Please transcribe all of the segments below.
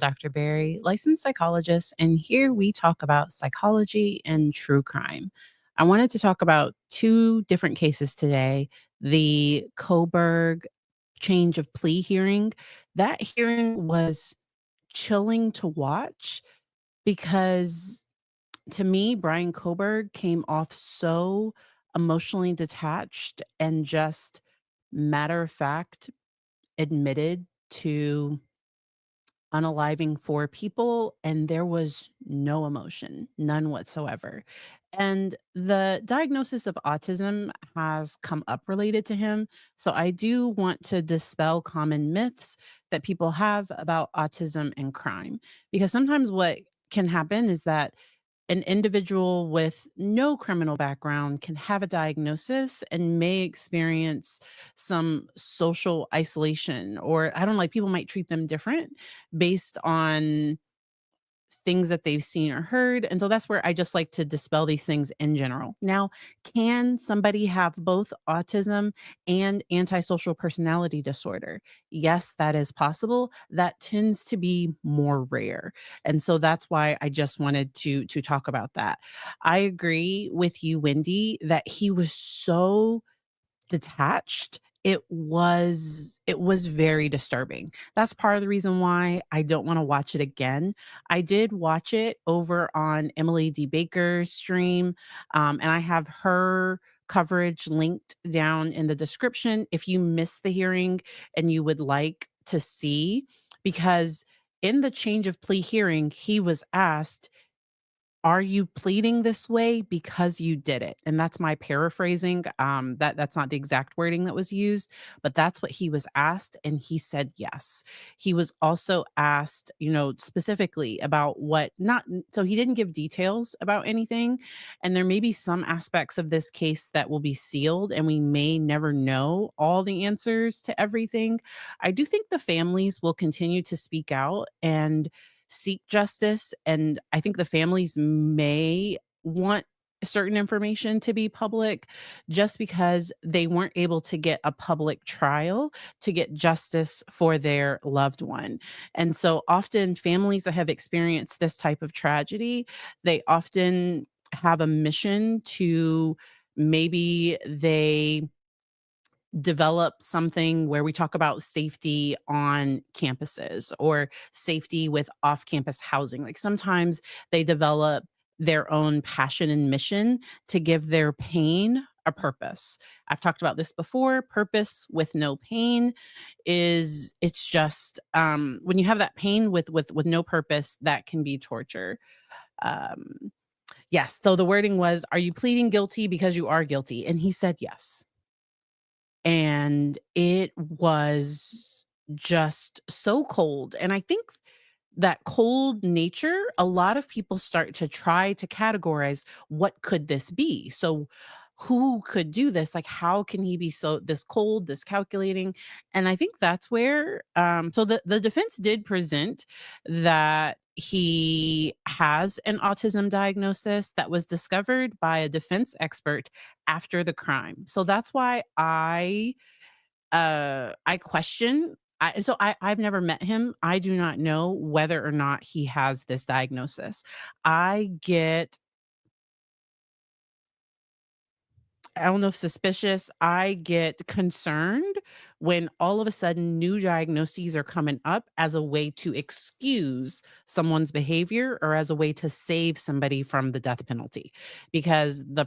Dr. Barry, licensed psychologist, and here we talk about psychology and true crime. I wanted to talk about two different cases today. The Coburg change of plea hearing. That hearing was chilling to watch because to me, Bryan Coburg came off so emotionally detached and just matter of fact admitted to unaliving 4 people, and there was no emotion, none whatsoever. And the diagnosis of autism has come up related to him. So I do want to dispel common myths that people have about autism and crime. Because sometimes what can happen is that an individual with no criminal background can have a diagnosis and may experience some social isolation, or I don't know, like people might treat them different based on things that they've seen or heard. And so that's where I just like to dispel these things in general. Now, can somebody have both autism and antisocial personality disorder? Yes, that is possible. That tends to be more rare. And so that's why I just wanted to talk about that. I agree with you, Wendy, that he was so detached. It was very disturbing. That's part of the reason why I don't wanna watch it again. I did watch it over on Emily D. Baker's stream, and I have her coverage linked down in the description if you missed the hearing and you would like to see, because in the change of plea hearing, he was asked, are you pleading this way because you did it? And that's my paraphrasing. That's not the exact wording that was used, but that's what he was asked, and he said yes. He was also asked, specifically about what not. So he didn't give details about anything, and there may be some aspects of this case that will be sealed, and we may never know all the answers to everything. I do think the families will continue to speak out and seek justice. And I think the families may want certain information to be public just because they weren't able to get a public trial to get justice for their loved one. And so often families that have experienced this type of tragedy, they often have a mission to maybe they develop something where we talk about safety on campuses or safety with off campus housing. Like sometimes they develop their own passion and mission to give their pain a purpose. I've talked about this before. Purpose with no pain is it's just when you have that pain with no purpose, that can be torture. Um yes, so the wording was, are you pleading guilty because you are guilty? And he said yes. And it was just so cold. And I think that cold nature, a lot of people start to try to categorize what could this be? So who could do this? Like how can he be so this cold, this calculating? And I think that's where so the defense did present that he has an autism diagnosis that was discovered by a defense expert after the crime. So that's why I question. I've never met him. I do not know whether or not he has this diagnosis. I get I don't know if suspicious, I get concerned when all of a sudden new diagnoses are coming up as a way to excuse someone's behavior or as a way to save somebody from the death penalty. Because the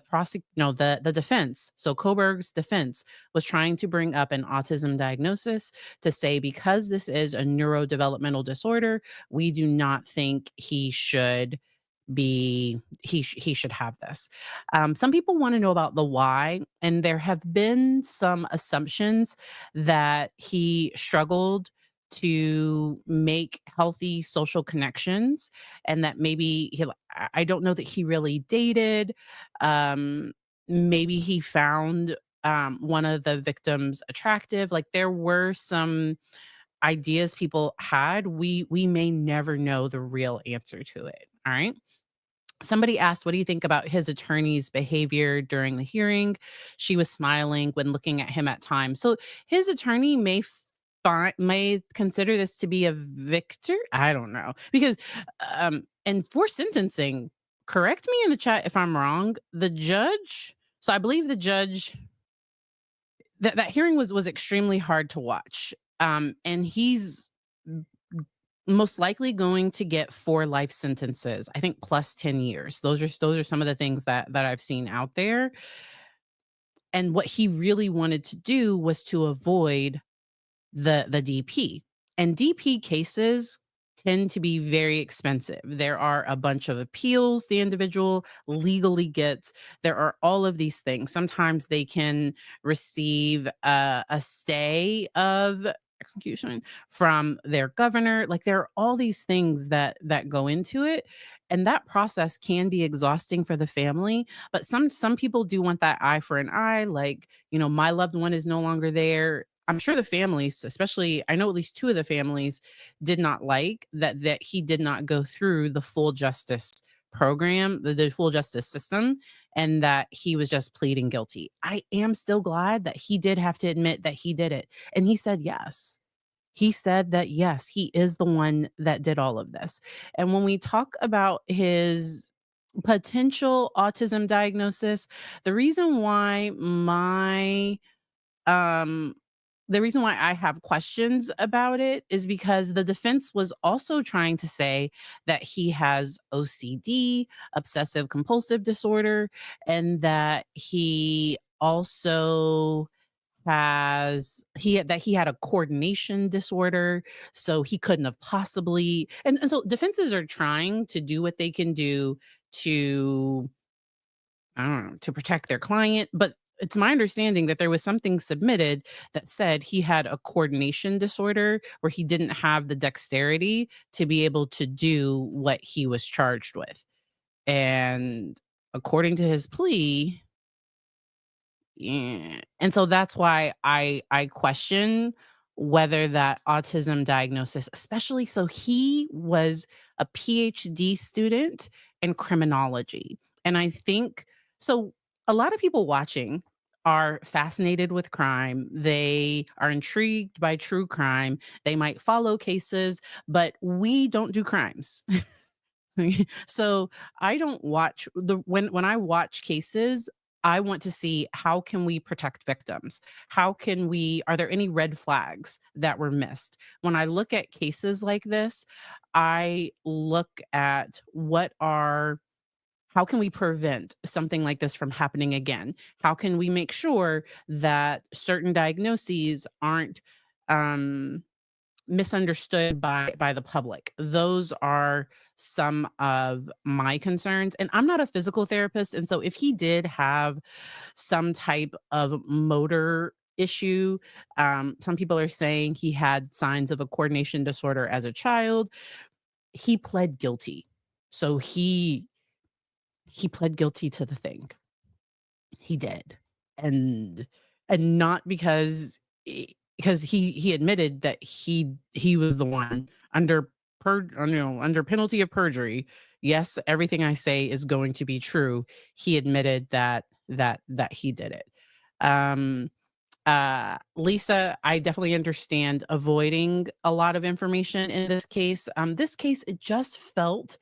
defense, so Coburg's defense was trying to bring up an autism diagnosis to say because this is a neurodevelopmental disorder, we do not think he should have this. Some people want to know about the why, and there have been some assumptions that he struggled to make healthy social connections, and that maybe I don't know that he really dated. Um, Maybe he found one of the victims attractive. Like there were some ideas people had. We may never know the real answer to it. All right. Somebody asked, what do you think about his attorney's behavior during the hearing? She was smiling when looking at him at times. So his attorney may may consider this to be a victor. I don't know, because and for sentencing, correct me in the chat if I'm wrong. The judge, so I believe the judge, that hearing was extremely hard to watch. And he's most likely going to get 4 life sentences, I think plus 10 years. Those are some of the things that I've seen out there. And what he really wanted to do was to avoid the DP. And DP cases tend to be very expensive. There are a bunch of appeals the individual legally gets. There are all of these things. Sometimes they can receive a stay of execution from their governor. Like, there are all these things that go into it, and that process can be exhausting for the family. But some people do want that eye for an eye. Like, my loved one is no longer there. I'm sure the families, especially, I know at least 2 of the families did not like that he did not go through the full justice program, the full justice system, and that he was just pleading guilty. I am still glad that he did have to admit that he did it, and he said yes. He said that, yes, he is the one that did all of this. And when we talk about his potential autism diagnosis, the reason why my um, the reason why I have questions about it is because the defense was also trying to say that he has OCD, obsessive compulsive disorder, and that he also that he had a coordination disorder, so he couldn't have possibly, and so defenses are trying to do what they can do to, I don't know, to protect their client. But it's my understanding that there was something submitted that said he had a coordination disorder where he didn't have the dexterity to be able to do what he was charged with. And according to his plea, yeah. And so that's why I question whether that autism diagnosis, especially, so he was a PhD student in criminology. And I think, so a lot of people watching are fascinated with crime. They are intrigued by true crime. They might follow cases, but we don't do crimes. So I don't watch the when I watch cases, I want to see, how can we protect victims? How can we, are there any red flags that were missed? When I look at cases like this, I look at how can we prevent something like this from happening again? How can we make sure that certain diagnoses aren't um misunderstood by the public? Those are some of my concerns. And I'm not a physical therapist, and so if he did have some type of motor issue, some people are saying he had signs of a coordination disorder as a child. He pled guilty. So he pled guilty to the thing. He did. And not because, because he admitted that he was the one under under penalty of perjury. Yes, everything I say is going to be true. He admitted that he did it. Um Lisa, I definitely understand avoiding a lot of information in this case. This case, it just felt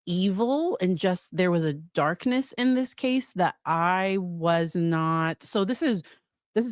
evil, and just there was a darkness in this case that I was not, so this is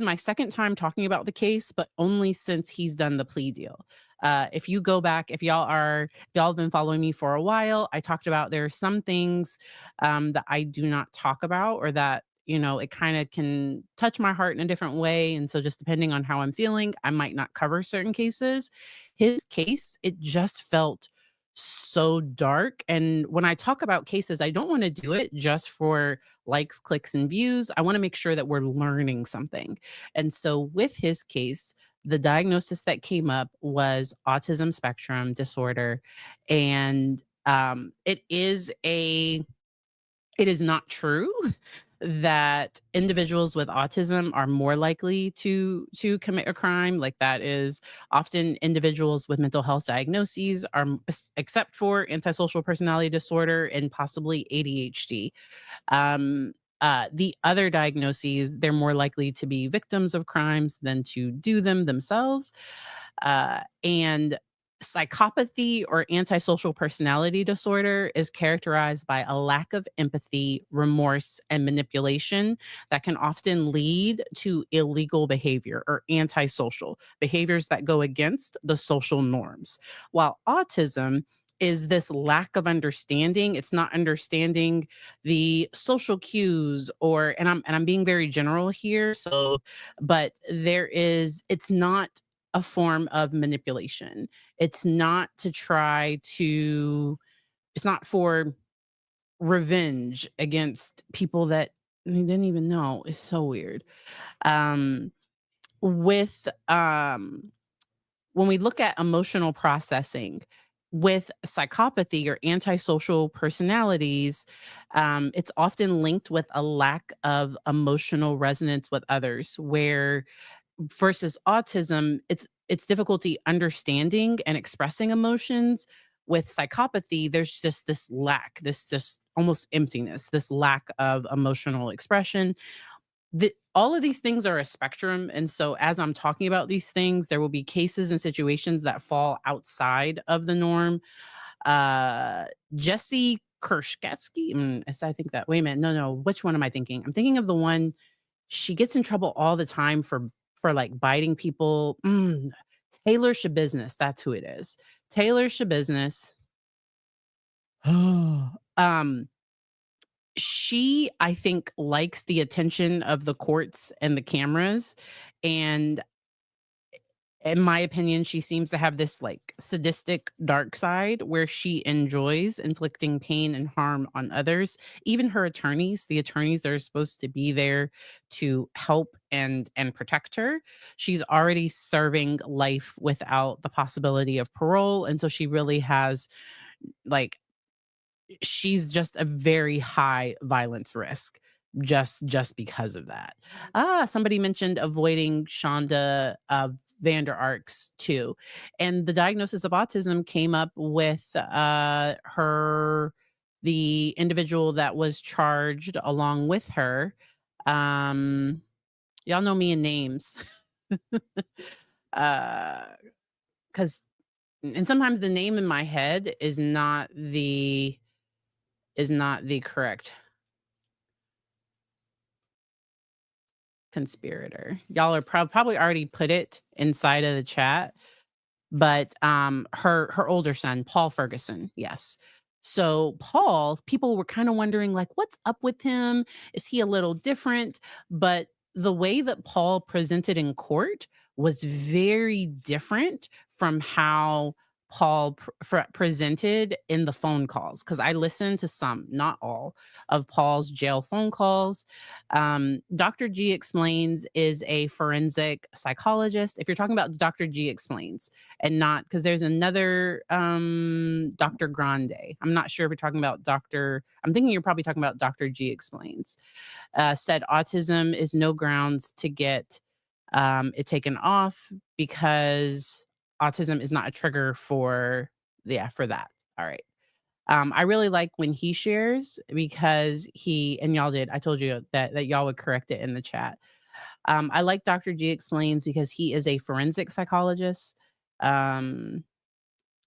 my second time talking about the case, but only since he's done the plea deal. If you go back, if y'all have been following me for a while, I talked about, there are some things that I do not talk about, or that, it kind of can touch my heart in a different way. And so, just depending on how I'm feeling, I might not cover certain cases. His case, it just felt so dark. And when I talk about cases, I don't want to do it just for likes, clicks, and views. I want to make sure that we're learning something. And so with his case, the diagnosis that came up was autism spectrum disorder. And it is not true that individuals with autism are more likely to commit a crime. Like, that is often individuals with mental health diagnoses are except for antisocial personality disorder and possibly ADHD. Um, The other diagnoses, they're more likely to be victims of crimes than to do them themselves. And psychopathy or antisocial personality disorder is characterized by a lack of empathy, remorse, and manipulation that can often lead to illegal behavior or antisocial behaviors that go against the social norms. While autism is this lack of understanding, it's not understanding the social cues, or and I'm being very general here, so but it's not a form of manipulation. It's not to try to it's not for revenge against people that they didn't even know. It's so weird. Um with When we look at emotional processing with psychopathy or antisocial personalities, it's often linked with a lack of emotional resonance with others, where versus autism, it's difficulty understanding and expressing emotions. With psychopathy, there's just this lack, this just almost emptiness, this lack of emotional expression. All of these things are a spectrum, and so as I'm talking about these things, there will be cases and situations that fall outside of the norm. Uh, Jesse Kershkatsky, I think that. Wait a minute, no, which one am I thinking? I'm thinking of the one. She gets in trouble all the time for like biting people. Taylor Shabusiness, that's who it is. Taylor Shabusiness. um, she, I think, likes the attention of the courts and the cameras, and in my opinion, she seems to have this, like, sadistic dark side where she enjoys inflicting pain and harm on others, even her attorneys, the attorneys that are supposed to be there to help and protect her. She's already serving life without the possibility of parole, and so she really has, like, she's just a very high violence risk just because of that. Somebody mentioned avoiding Shonda Vander Arks too. And the diagnosis of autism came up with the individual that was charged along with her. Um, y'all know me in names. uh, because and sometimes the name in my head is not the correct conspirator. Y'all are probably already put it inside of the chat, but her older son, Paul Ferguson, yes. So Paul, people were kind of wondering like what's up with him? Is he a little different? But the way that Paul presented in court was very different from how Paul presented in the phone calls, because I listened to some, not all, of Paul's jail phone calls. Dr. G Explains is a forensic psychologist. If you're talking about Dr. G Explains, and not because there's another Dr. Grande. I'm not sure if you're talking about I'm thinking you're probably talking about Dr. G Explains. Said autism is no grounds to get it taken off because autism is not a trigger for that. All right. I really like when he shares because and y'all did. I told you that y'all would correct it in the chat. I like Dr. G Explains because he is a forensic psychologist. Um,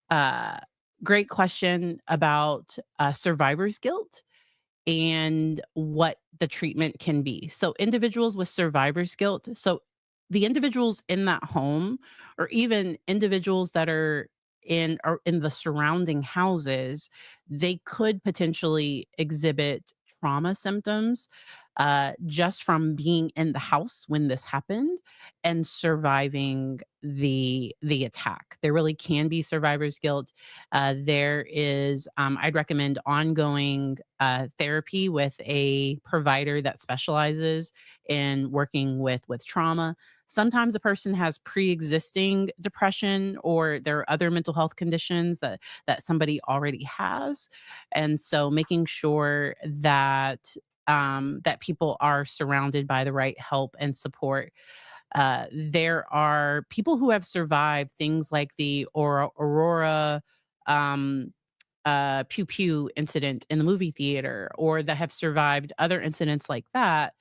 uh, Great question about survivor's guilt and what the treatment can be. So, individuals with survivor's guilt, so the individuals in that home, or even individuals that are in the surrounding houses, they could potentially exhibit trauma symptoms just from being in the house when this happened and surviving the attack. There really can be survivor's guilt. I'd recommend ongoing therapy with a provider that specializes in working with trauma. Sometimes a person has pre-existing depression, or there are other mental health conditions that somebody already has, and so making sure that people are surrounded by the right help and support. There are people who have survived things like the Aurora um, pew pew incident in the movie theater, or that have survived other incidents like that,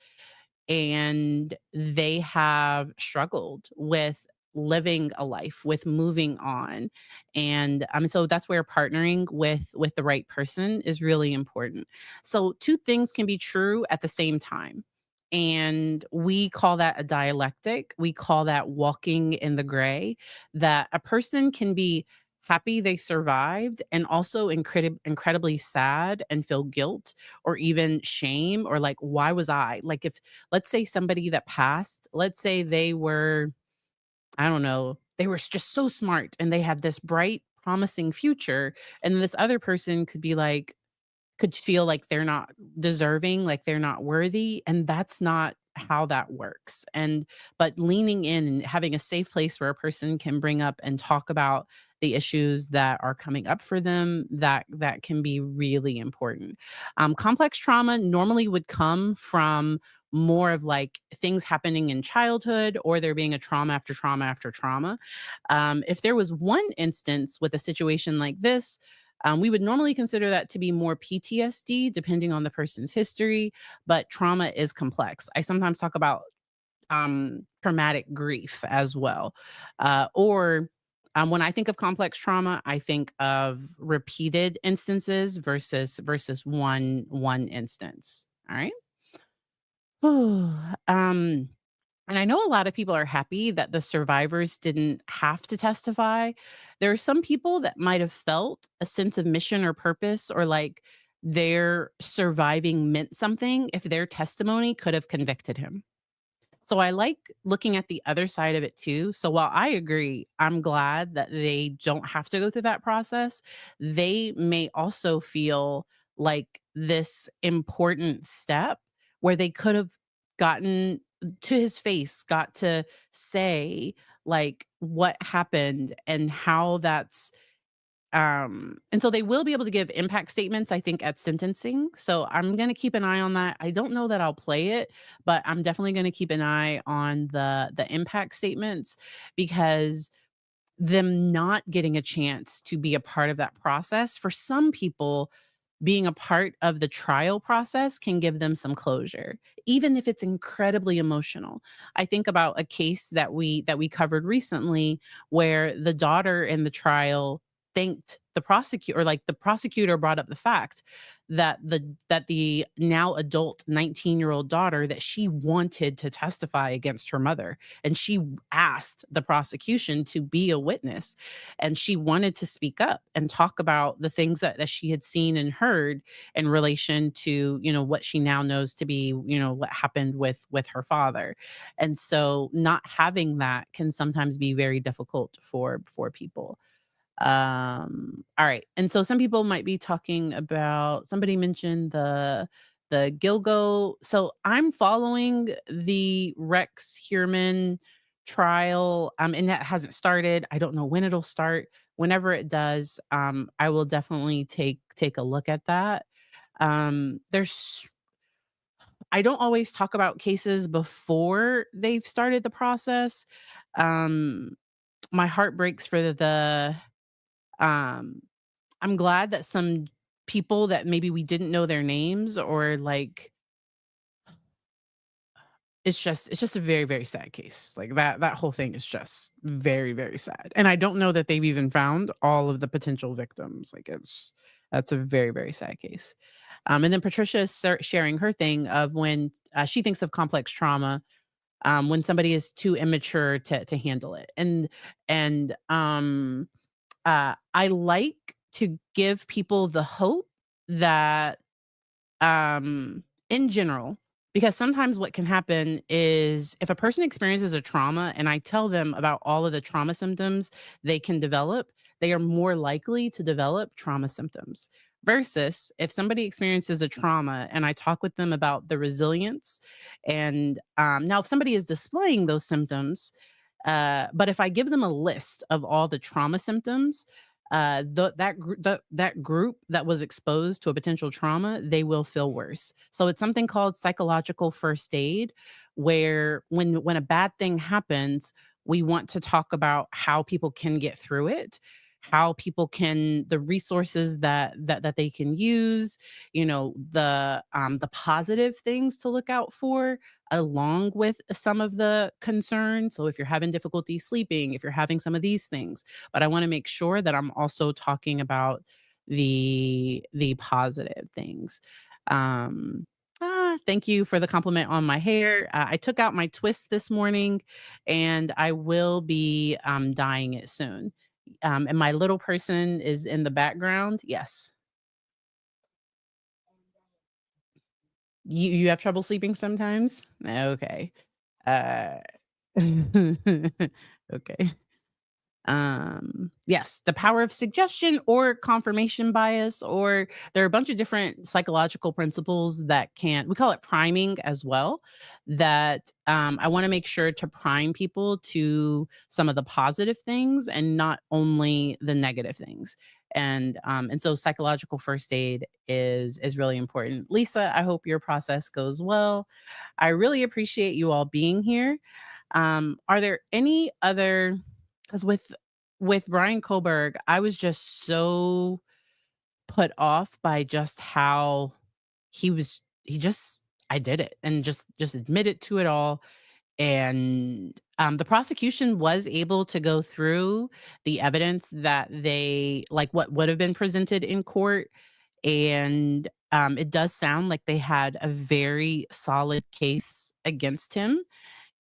and they have struggled with living a life, with moving on. And so that's where partnering with the right person is really important. So two things can be true at the same time. And we call that a dialectic. We call that walking in the gray, that a person can be happy they survived and also incredibly sad and feel guilt or even shame, or like, why was I? Like, if, let's say somebody that passed, let's say they were, I don't know, they were just so smart and they had this bright, promising future. And this other person could be like, could feel like they're not deserving, like they're not worthy, and that's not how that works. And but leaning in and having a safe place where a person can bring up and talk about the issues that are coming up for them, that can be really important. Complex trauma normally would come from more of like things happening in childhood, or there being a trauma after trauma after trauma. If there was one instance with a situation like this, we would normally consider that to be more PTSD, depending on the person's history, but trauma is complex. I sometimes talk about traumatic grief as well. Or when I think of complex trauma, I think of repeated instances versus one instance. All right. um, and I know a lot of people are happy that the survivors didn't have to testify. There are some people that might have felt a sense of mission or purpose, or like their surviving meant something if their testimony could have convicted him. So I like looking at the other side of it too. So while I agree, I'm glad that they don't have to go through that process, they may also feel like this important step where they could have gotten to his face, got to say like what happened and how that's and so they will be able to give impact statements, I think, at sentencing. So I'm going to keep an eye on that. I don't know that I'll play it, but I'm definitely going to keep an eye on the impact statements, because them not getting a chance to be a part of that process, for some people, being a part of the trial process can give them some closure, even if it's incredibly emotional. I think about a case that we covered recently, where the daughter in the trial thanked the prosecutor, or like the prosecutor brought up the fact that the now adult 19-year-old daughter, that she wanted to testify against her mother, and she asked the prosecution to be a witness, and she wanted to speak up and talk about the things that she had seen and heard in relation to, what she now knows to be, what happened with her father. And so not having that can sometimes be very difficult for people. All right. And so some people might be talking about, somebody mentioned the Gilgo. So I'm following the Rex Heerman trial, and that hasn't started. I don't know when it'll start. Whenever it does, I will definitely take a look at that. There's I don't always talk about cases before they've started the process. Um, my heart breaks for um I'm glad that some people that maybe we didn't know their names, or like, it's just a very, very sad case. Like, that whole thing is just very, very sad. And I don't know that they've even found all of the potential victims. Like, that's a very, very sad case. And then Patricia is sharing her thing of when she thinks of complex trauma, when somebody is too immature to handle it. And I like to give people the hope that, in general, because sometimes what can happen is, if a person experiences a trauma and I tell them about all of the trauma symptoms they can develop, they are more likely to develop trauma symptoms. Versus if somebody experiences a trauma and I talk with them about the resilience, and now if somebody is displaying those symptoms, but if I give them a list of all the trauma symptoms, that group that was exposed to a potential trauma, they will feel worse. So it's something called psychological first aid, where when a bad thing happens, we want to talk about how people can get through it. how people can the resources that they can use, the positive things to look out for along with some of the concerns. So if you're having difficulty sleeping, if you're having some of these things, but I want to make sure that I'm also talking about the positive things. Um Thank you for the compliment on my hair. I took out my twist this morning and I will be dyeing it soon. And my little person is in the background. Yes. You have trouble sleeping sometimes? Okay. Uh okay. Yes, the power of suggestion or confirmation bias, or there are a bunch of different psychological principles that can we call it priming as well, that I want to make sure to prime people to some of the positive things and not only the negative things. And so psychological first aid is really important. Lisa, I hope your process goes well. I really appreciate you all being here. Are there any other, because with Brian Kohlberg, I was just so put off by just how he just I did it and just admitted to it all. And the prosecution was able to go through the evidence that they like what would have been presented in court. And it does sound like they had a very solid case against him.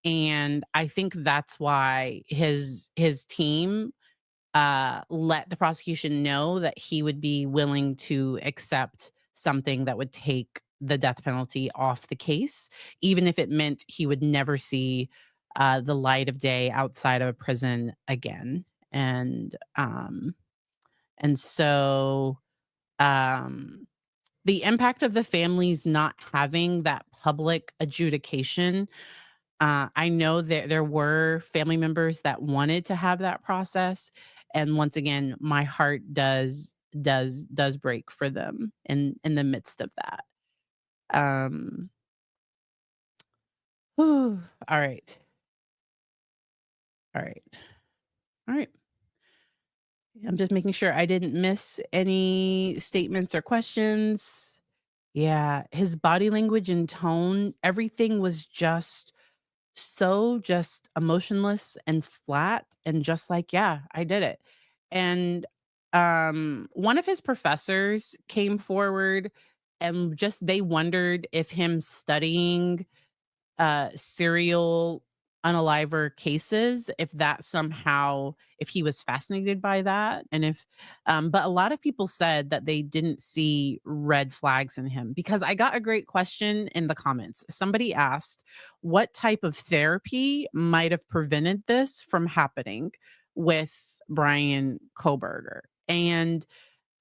And I think that's why his team let the prosecution know that he would be willing to accept something that would take the death penalty off the case, even if it meant he would never see the light of day outside of a prison again. And um, the impact of the families not having that public adjudication, I know there were family members that wanted to have that process, and once again, my heart does break for them in the midst of that. Um, whew, all right, all right, all right. I'm just making sure I didn't miss any statements or questions. Yeah, his body language and tone, everything was just emotionless and flat and just like, "Yeah, I did it." And, one of his professors came forward and just they wondered if him studying serial unaliver cases, if that somehow if he was fascinated by that, and if but a lot of people said that they didn't see red flags in him, because I got a great question in the comments. Somebody asked what type of therapy might have prevented this from happening with Brian Kohberger. And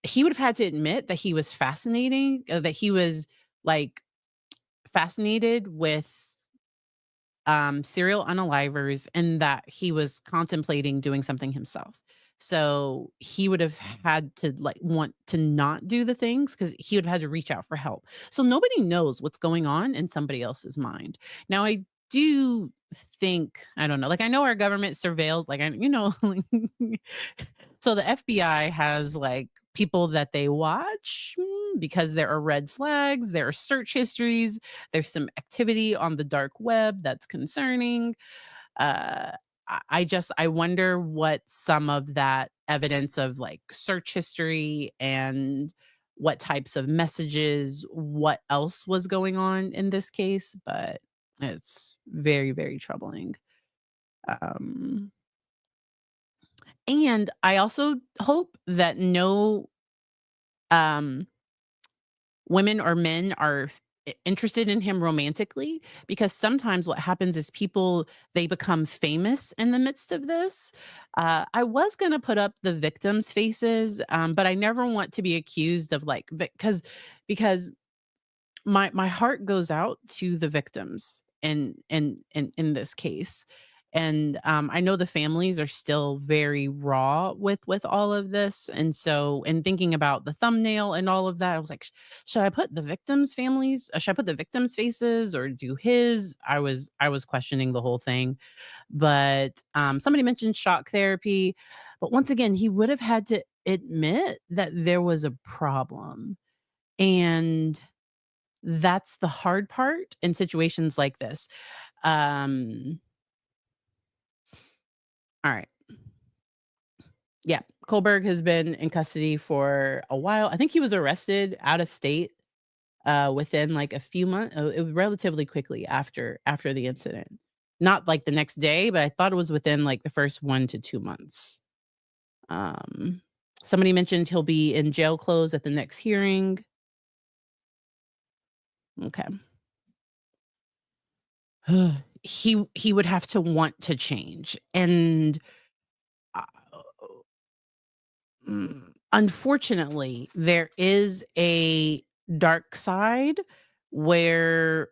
he would have had to admit that he was that he was like fascinated with serial unalivers, and that he was contemplating doing something himself. So he would have had to like want to not do the things because he would have had to reach out for help. So nobody knows what's going on in somebody else's mind. Now I do think, I don't know, like I know our government surveils, like like, so the FBI has like people that they watch, because there are red flags, there are search histories, there's some activity on the dark web that's concerning. Uh, I wonder what some of that evidence of like search history and what types of messages, what else was going on in this case, but it's very, very troubling. Um, and I also hope that no um women or men are interested in him romantically, because sometimes what happens is people they become famous in the midst of this. I was going to put up the victims faces, but I never want to be accused of like because my heart goes out to the victims in this case. And I know the families are still very raw with all of this, and so in thinking about the thumbnail and all of that, I was like, should I put the victims' families? Should I put the victims' faces or do his? I was questioning the whole thing, but somebody mentioned shock therapy, but once again, he would have had to admit that there was a problem, and that's the hard part in situations like this. Um, all right. Yeah, Kohlberg has been in custody for a while. I think he was arrested out of state, within, like, a few months. It was relatively quickly after the incident. Not, like, the next day, but I thought it was within, like, the first 1 to 2 months. Um, Somebody mentioned he'll be in jail clothes at the next hearing. Okay. He would have to want to change, and, uh unfortunately, there is a dark side where,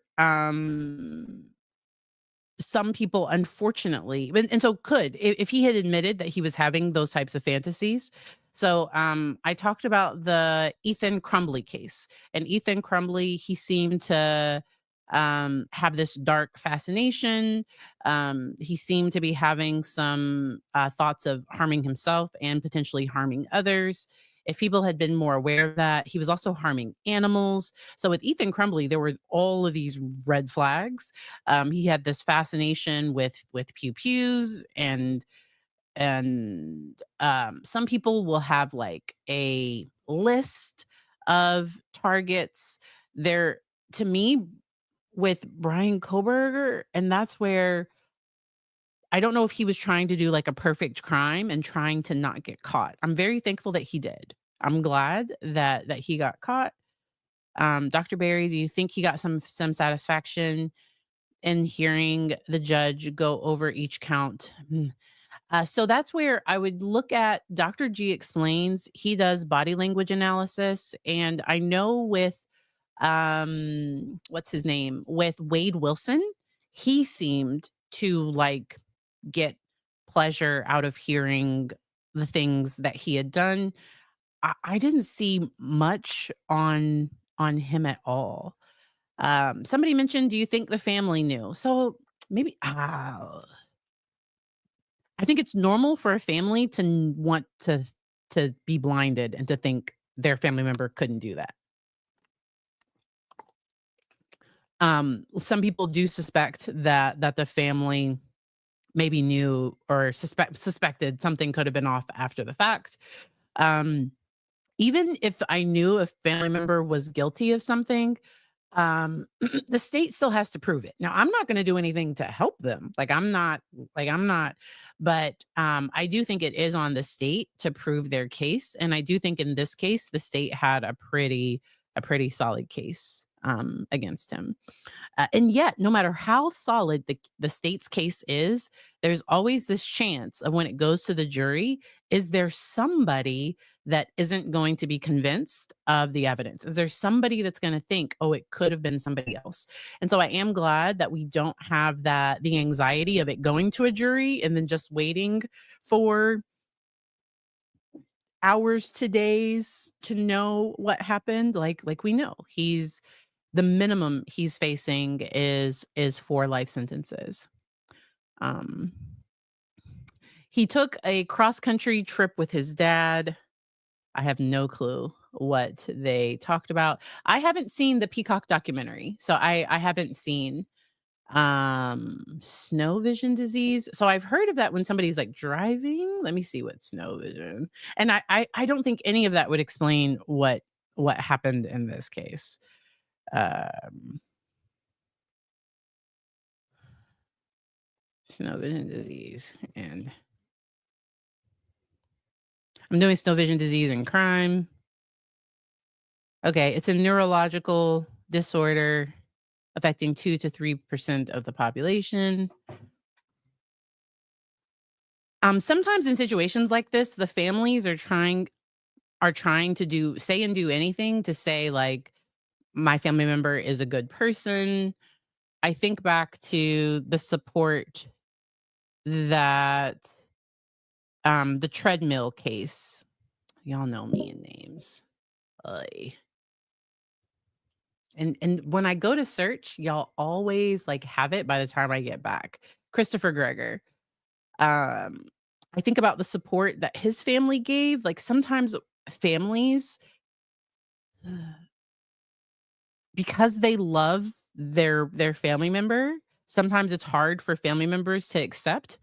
some people unfortunately and so could if he had admitted that he was having those types of fantasies. So, I talked about the Ethan Crumbly case, and Ethan Crumbly, he seemed to, have this dark fascination. He seemed to be having some, thoughts of harming himself and potentially harming others. If people had been more aware of that, he was also harming animals. So with Ethan Crumbly, there were all of these red flags. He had this fascination with pew pews, and some people will have like a list of targets. There, to me, with Bryan Kohberger, and that's where I don't know if he was trying to do like a perfect crime and trying to not get caught. I'm very thankful that he did. I'm glad that he got caught. Dr. Barry, do you think he got some satisfaction in hearing the judge go over each count? So that's where I would look at Dr. G explains. He does body language analysis. And I know with, what's his name? With Wade Wilson, he seemed to like get pleasure out of hearing the things that he had done. I didn't see much on him at all. Somebody mentioned, do you think the family knew? So maybe, I think it's normal for a family to want to be blinded and to think their family member couldn't do that. Some people do suspect that the family maybe knew or suspected something could have been off after the fact. Um, Even if I knew a family member was guilty of something, the state still has to prove it. Now, I'm not gonna do anything to help them. I'm not, but, I do think it is on the state to prove their case, and I do think in this case, the state had a pretty solid case, against him. And yet, no matter how solid the state's case is, there's always this chance of when it goes to the jury, is there somebody that isn't going to be convinced of the evidence? Is there somebody that's going to think, oh, it could have been somebody else? And so I am glad that we don't have the anxiety of it going to a jury and then just waiting for hours to days to know what happened. Like we know the minimum he's facing is 4 life sentences. Um, he took a cross-country trip with his dad. I have no clue what they talked about. I haven't seen the Peacock documentary, so I haven't seen, snow vision disease. So I've heard of that when somebody's, like, driving. Let me see what snow vision, and I don't think any of that would explain what happened in this case. Um Snow vision disease, and I'm doing snow vision disease and crime. Okay, it's a neurological disorder affecting 2 to 3% of the population. Sometimes in situations like this, the families are trying to say and do anything to say like my family member is a good person. I think back to the support that the treadmill case. Y'all know me and names. Oy. And when I go to search, y'all always like have it by the time I get back. Christopher Greger. Um, I think about the support that his family gave. Like sometimes families, because they love their family member, sometimes it's hard for family members to accept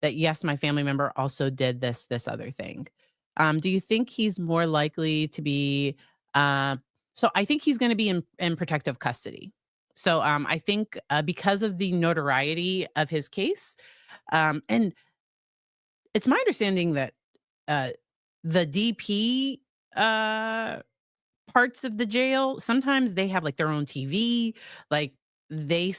that, yes, my family member also did this other thing. Do you think he's more likely to be, uh so I think he's gonna be in protective custody. So, I think, because of the notoriety of his case, and it's my understanding that, uh, the DP, uh parts of the jail, sometimes they have, like, their own TV, like, they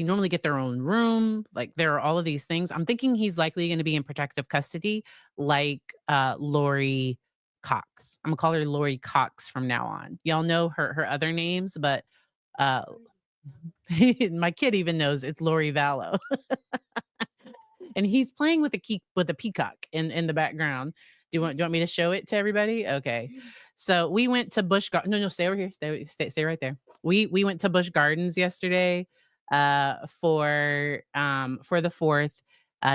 normally get their own room, like, there are all of these things. I'm thinking he's likely gonna be in protective custody, like, Lori Cox. Imma call her Lori Cox from now on. Y'all know her other names, but, uh, my kid even knows it's Lori Vallow. And he's playing with a peacock in the background. Do you want me to show it to everybody? Okay. So we went to no, no, stay over here. Stay right there. We went to Busch Gardens yesterday for the 4th.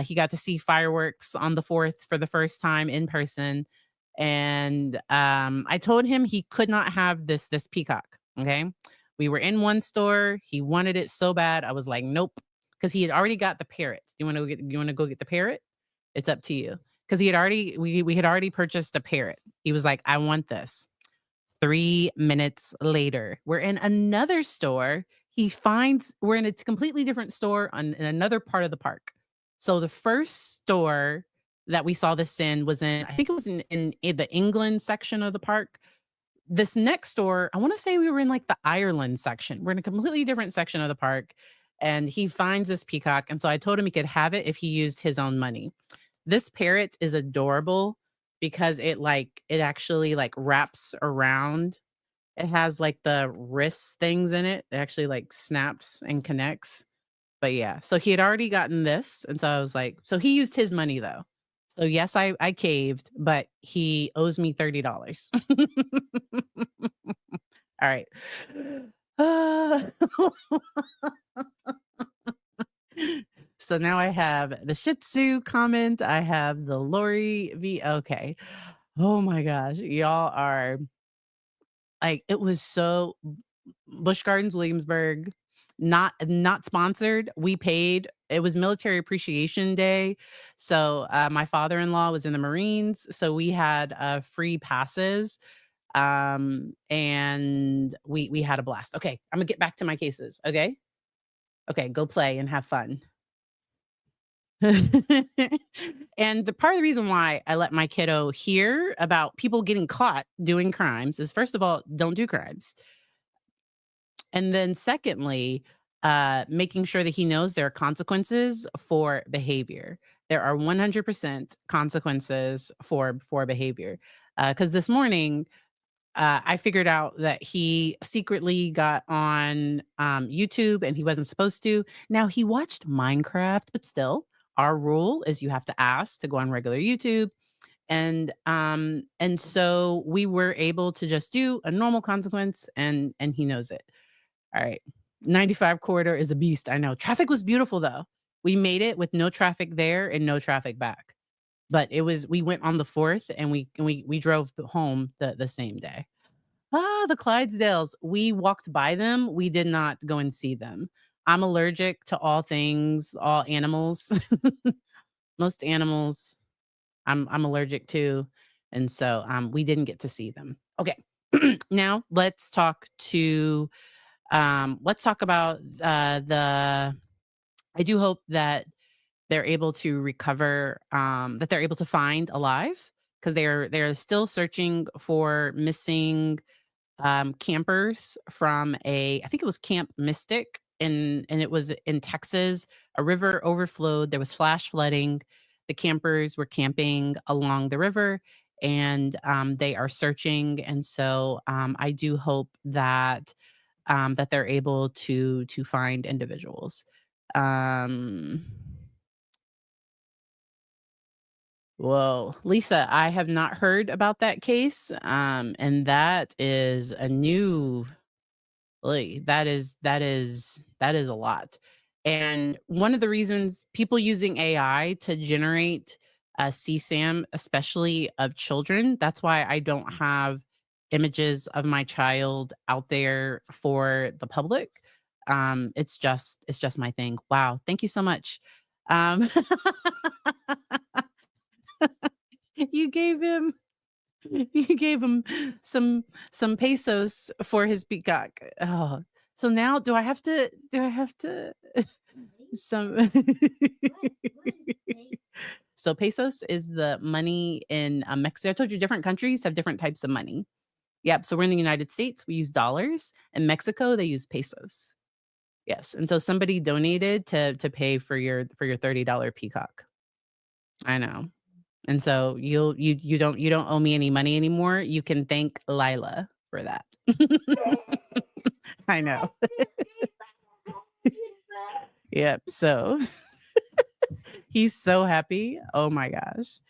He got to see fireworks on the 4th for the first time in person. And I told him he could not have this peacock. Okay. We were in one store. He wanted it so bad. I was like, nope, because he had already got the parrot. You wanna go get the parrot? It's up to you. Because he had already we had already purchased a parrot. He was like, "I want this." 3 minutes later, we're in another store. We're in a completely different store in another part of the park. So the first store that we saw this in was I think it was in the England section of the park. This next door, I wanna say we were in, like, the Ireland section. We're in a completely different section of the park, and he finds this peacock, and so I told him he could have it if he used his own money. This parrot is adorable because it actually, like, wraps around. It has, like, the wrist things in it. It actually, like, snaps and connects. But, yeah, so he had already gotten this, and so I was like so he used his money, though. So, yes, I caved, but he owes me $30. All right. Uh, so now I have the Shih Tzu comment. I have the Lori V. Okay. Oh my gosh. Y'all are like, it was so Busch Gardens, Williamsburg, not sponsored. We paid. It was Military Appreciation Day. So my father-in-law was in the Marines. So we had free passes. And we had a blast. Okay, I'm gonna get back to my cases. Okay. Okay, go play and have fun. And the part of the reason why I let my kiddo hear about people getting caught doing crimes is, first of all, don't do crimes. And then secondly, making sure that he knows there are consequences for behavior. There are 100% consequences for behavior. Because this morning, I figured out that he secretly got on YouTube and he wasn't supposed to. Now he watched Minecraft, but still, our rule is you have to ask to go on regular YouTube. And so we were able to just do a normal consequence, and he knows it. All right. 95 corridor is a beast. I know. Traffic was beautiful though. We made it with no traffic there and no traffic back. But we went on the 4th and we drove home the same day. The Clydesdales, we walked by them, we did not go and see them. I'm allergic to all animals. Most animals I'm allergic to, and so, we didn't get to see them. Okay. Now let's talk about, the I do hope that they're able to recover, that they're able to find alive, because they're still searching for missing campers from I think it was Camp Mystic, and it was in Texas. A river overflowed. There was flash flooding. The campers were camping along the river, and they are searching. And so I do hope that they're able to find individuals. Um, Well, Lisa, I have not heard about that case, and that is a new like, that is a lot. And one of the reasons people using AI to generate a CSAM, especially of children, that's why I don't have images of my child out there for the public. It's just my thing. Wow, thank you so much. Um, you gave him you gave him some some pesos for his peacock. Oh, so now do I have to some So pesos is the money in, Mexico. I told you different countries have different types of money. Yep, so we're in the United States, we use dollars. In Mexico, they use pesos. Yes, and so somebody donated to pay for your $30 peacock. I know. And so you don't owe me any money anymore. You can thank Lila for that. I know. Yep. So he's so happy. Oh my gosh.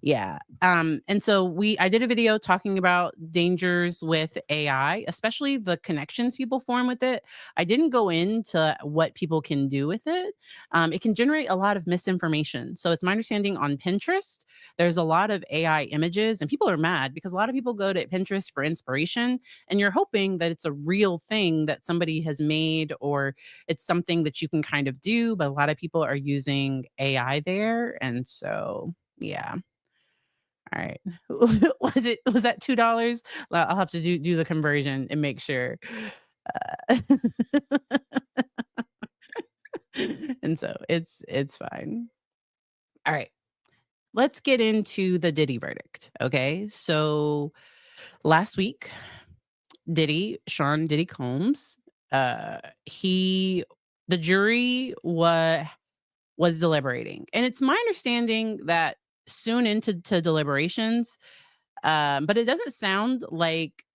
Yeah. And so I did a video talking about dangers with AI, especially the connections people form with it. I didn't go into what people can do with it. It can generate a lot of misinformation. So it's my understanding on Pinterest, there's a lot of AI images, and people are mad because a lot of people go to Pinterest for inspiration, and you're hoping that it's a real thing that somebody has made, or it's something that you can kind of do, but a lot of people are using AI there. And so, yeah. All right. Was that $2? Well, I'll have to do the conversion and make sure. Uh, and so it's fine. All right. Let's get into the Diddy verdict. Okay. So last week, Sean Diddy Combs, he the jury was deliberating. And it's my understanding that soon into deliberations, but it doesn't sound like,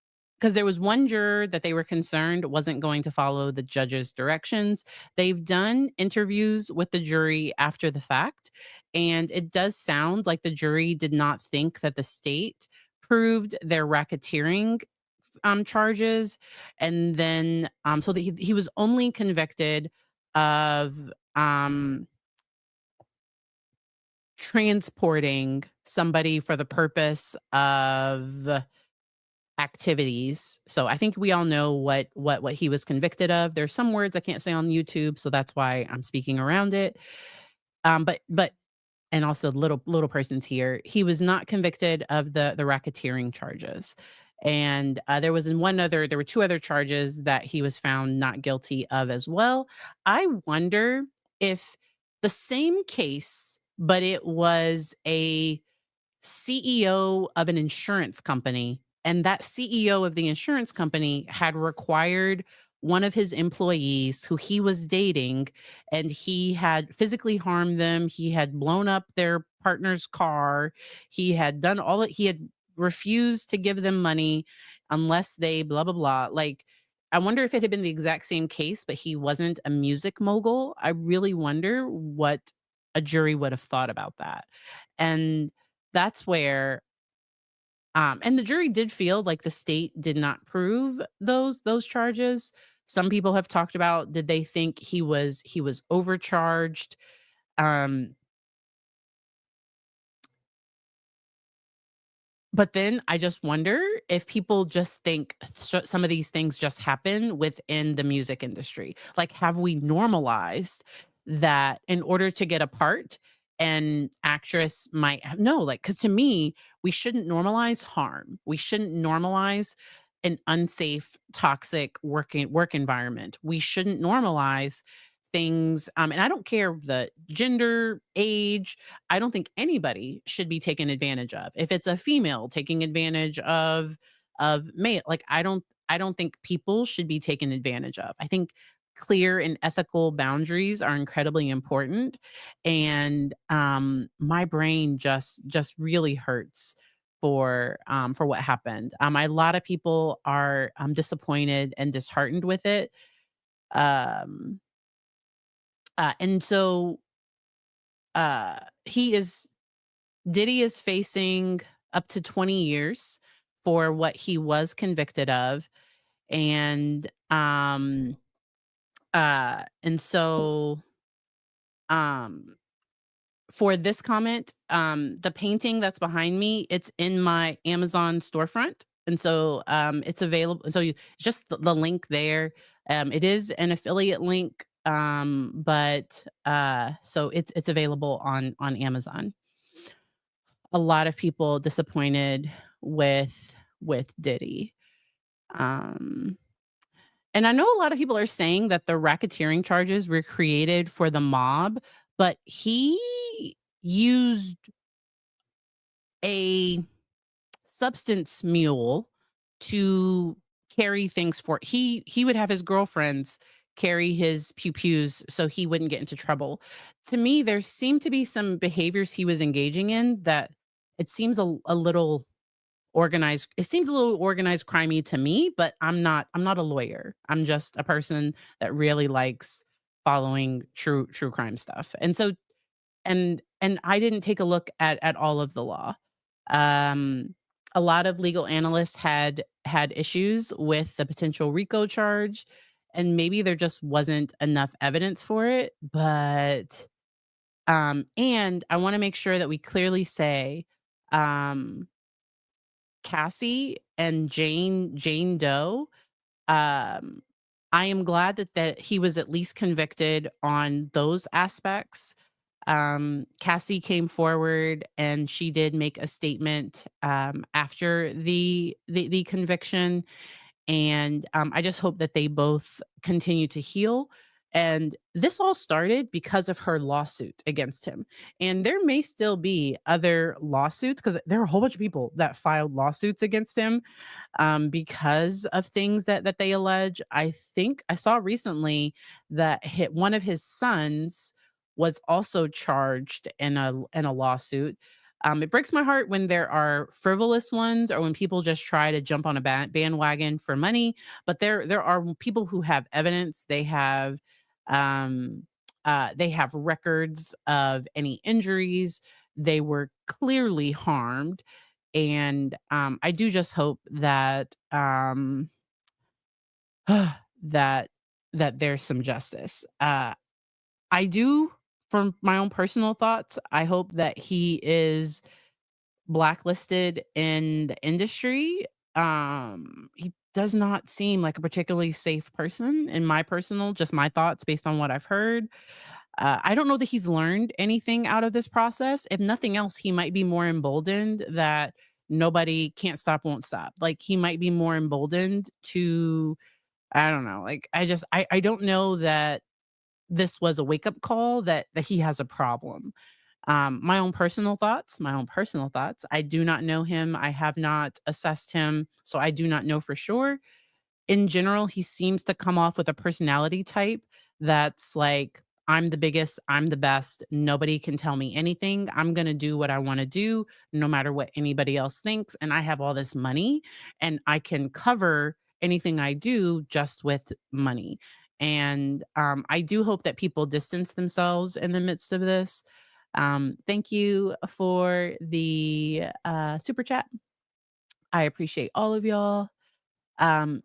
because there was one juror that they were concerned wasn't going to follow the judge's directions. They've done interviews with the jury after the fact, and it does sound like the jury did not think that the state proved their racketeering charges, and then so that he was only convicted of transporting somebody for the purpose of activities. So I think we all know what he was convicted of. There's some words I can't say on YouTube, so that's why I'm speaking around it. But and also little persons here. He was not convicted of the racketeering charges. And there were two other charges that he was found not guilty of as well. I wonder if the same case, but it was a CEO of an insurance company, and that CEO of the insurance company had required one of his employees who he was dating, and he had physically harmed them. He had blown up their partner's car. He had done all that. He had refused to give them money unless they blah blah blah. Like, I wonder if it had been the exact same case, but he wasn't a music mogul. I really wonder what a jury would have thought about that. And that's where and the jury did feel like the state did not prove those charges. Some people have talked about, did they think he was overcharged? Um But then I just wonder if people just think some of these things just happen within the music industry. Like, have we normalized that in order to get a part, an actress might have no, like, because to me, we shouldn't normalize harm. We shouldn't normalize an unsafe, toxic work environment. We shouldn't normalize things. And I don't care the gender, age, I don't think anybody should be taken advantage of. If it's a female taking advantage of male, like, I don't think people should be taken advantage of. I think clear and ethical boundaries are incredibly important. And my brain just really hurts for what happened. A lot of people are disappointed and disheartened with it. Um and so he is Diddy is facing up to 20 years for what he was convicted of, and, um, for this comment, the painting that's behind me, it's in my Amazon storefront, and so, it's available. So you just the link there. It is an affiliate link, but, so it's available on Amazon. A lot of people disappointed with Diddy. Um, and I know a lot of people are saying that the racketeering charges were created for the mob, but he used a substance mule to carry things for he would have his girlfriends carry his pew-pews so he wouldn't get into trouble. To me, there seemed to be some behaviors he was engaging in that it seems a little organized. It seems a little organized crimey to me, but I'm not a lawyer. I'm just a person that really likes following true crime stuff. And so and I didn't take a look at all of the law. Um, a lot of legal analysts had issues with the potential RICO charge, and maybe there just wasn't enough evidence for it. But and I want to make sure that we clearly say, um, Cassie and Jane Doe. Um, I am glad that he was at least convicted on those aspects. Cassie came forward and she did make a statement after the conviction, and I just hope that they both continue to heal. And this all started because of her lawsuit against him. And there may still be other lawsuits because there are a whole bunch of people that filed lawsuits against him because of things that they allege. I think I saw recently that one of his sons was also charged in a lawsuit. It breaks my heart when there are frivolous ones or when people just try to jump on a bandwagon for money. But there are people who have evidence. Um, they have records of any injuries. They were clearly harmed, and I do just hope that that there's some justice. I do, from my own personal thoughts, I hope that he is blacklisted in the industry. He does not seem like a particularly safe person in my personal, just my thoughts based on what I've heard. I don't know that he's learned anything out of this process. If nothing else, he might be more emboldened that nobody can't stop, won't stop. Like he might be more emboldened to, I don't know. Like I don't know that this was a wake up call that he has a problem. My own personal thoughts. I do not know him. I have not assessed him, so I do not know for sure. In general, he seems to come off with a personality type that's like, I'm the biggest, I'm the best. Nobody can tell me anything. I'm going to do what I want to do, no matter what anybody else thinks. And I have all this money and I can cover anything I do just with money. And I do hope that people distance themselves in the midst of this. Thank you for the super chat. I appreciate all of y'all. And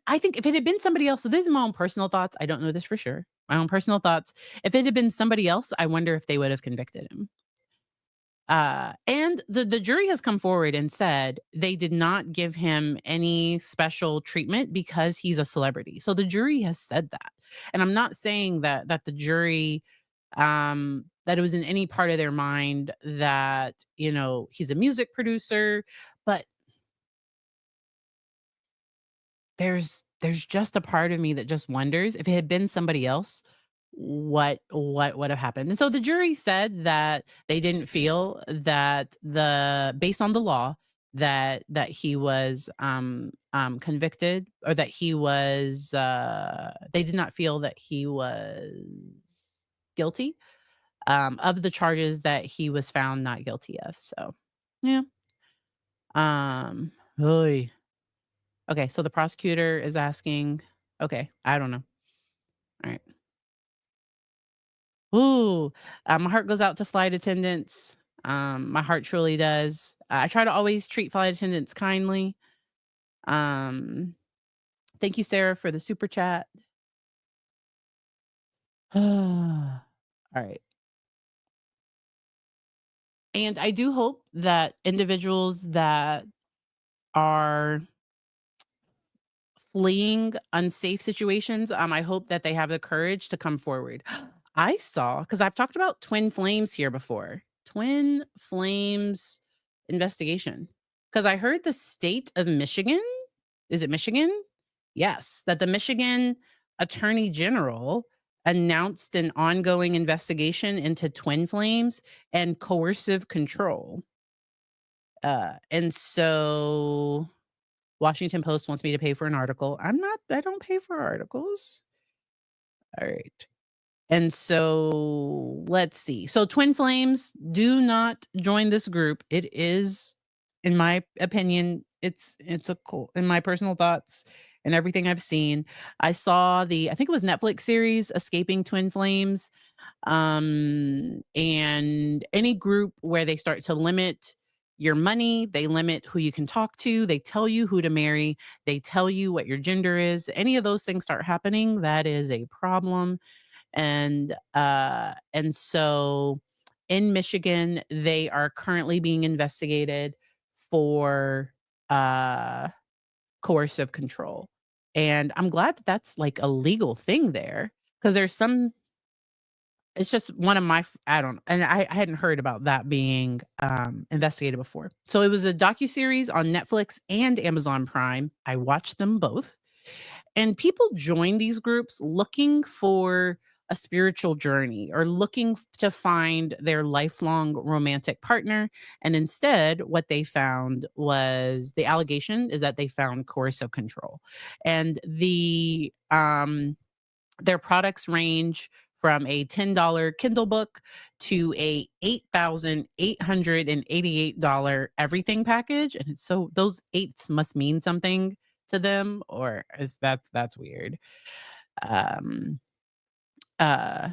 I think if it had been somebody else, so this is my own personal thoughts. I don't know this for sure. My own personal thoughts. If it had been somebody else, I wonder if they would have convicted him. And the jury has come forward and said they did not give him any special treatment because he's a celebrity. So the jury has said that. And I'm not saying that the jury that it was in any part of their mind that, he's a music producer, but there's just a part of me that just wonders if it had been somebody else, what would have happened. And so the jury said that they didn't feel that based on the law that he was convicted, or that he was they did not feel that he was guilty of the charges that he was found not guilty of. So yeah. Oy. Okay, so the prosecutor is asking, okay, I don't know. All right. Ooh, my heart goes out to flight attendants. My heart truly does. I try to always treat flight attendants kindly. Um, Thank you, Sarah, for the super chat. All right. And I do hope that individuals that are fleeing unsafe situations, I hope that they have the courage to come forward. I saw, because I've talked about twin flames here before. Twin flames investigation. Because I heard the state of Michigan, is it Michigan? Yes, that the Michigan Attorney General announced an ongoing investigation into twin flames and coercive control. And so Washington Post wants me to pay for an article. I don't pay for articles. All right. And so let's see. So twin flames, do not join this group. It is, in my opinion, it's a cool, in my personal thoughts and everything I've seen. I saw I think it was Netflix series Escaping Twin Flames. And any group where they start to limit your money, they limit who you can talk to, they tell you who to marry, they tell you what your gender is. Any of those things start happening, that is a problem. And so in Michigan, they are currently being investigated for coercive control. And I'm glad that that's like a legal thing there, because there's some, it's just one of my I don't, and I hadn't heard about that being investigated before. So it was a docuseries on Netflix and Amazon Prime. I watched them both. And people join these groups looking for a spiritual journey or looking to find their lifelong romantic partner. And instead, what they found was, the allegation is that they found coercive control. And their products range from a $10 Kindle book to a $8,888 everything package. And it's so, those eights must mean something to them, or is that's weird. Um uh